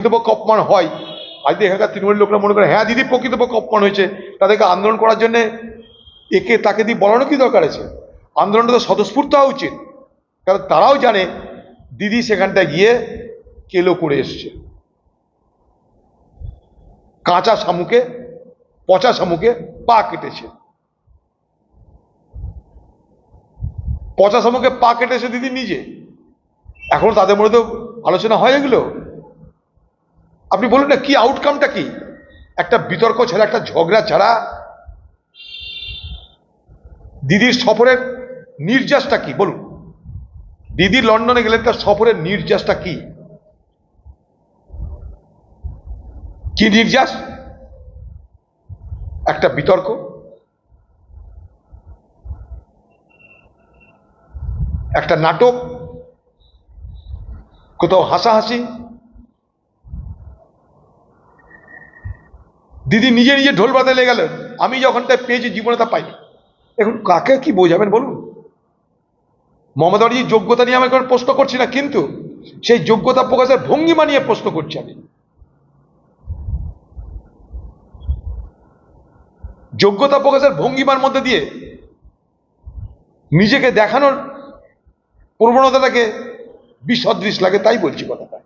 প্রকৃতপক্ষে অপমান হয়। আজকে এখানকার তৃণমূলের লোকরা মনে করে হ্যাঁ দিদি প্রকৃতপক্ষে অপমান হয়েছে, তাদেরকে আন্দোলন করার জন্য একে তাকে দিয়ে বলানো কি দরকার আছে? আন্দোলনটা তো স্বতঃস্ফূর্ত হওয়া উচিত, কারণ তারাও জানে দিদি সেখানটায় গিয়ে কেলো করে এসছে। কাঁচা শামুকে, পচা শামুকে পা কেটেছে, পচা শামুকে পা কেটেছে দিদি নিজে। এখন তাদের মধ্যে তো আলোচনা হয় এগুলো। আপনি বলুন না কি আউটকামটা কি? একটা বিতর্ক ছাড়া, একটা ঝগড়া ছাড়া দিদির সফরের নির্যাসটা কি বলুন? দিদি লন্ডনে গেলেন, তার সফরের নির্যাসটা কি? কি নির্যাস? একটা বিতর্ক, একটা নাটক, কোথাও হাসাহাসি। দিদি নিজে নিজে ঢোল বাজাতে লেগে গেলেন। আমি যখনটায় পেয়েছি জীবনে তা পাইনি। এখন কাকে কি বোঝাবেন বলুন? মমতা ব্যানার্জির যোগ্যতা নিয়ে আমি এখন প্রশ্ন করছি না, কিন্তু সেই যোগ্যতা প্রকাশের ভঙ্গিমা নিয়ে প্রশ্ন করছি আমি। যোগ্যতা প্রকাশের ভঙ্গিমার মধ্যে দিয়ে নিজেকে দেখানোর প্রবণতাটাকে বিসদৃশ লাগে, তাই বলছি কথাটা।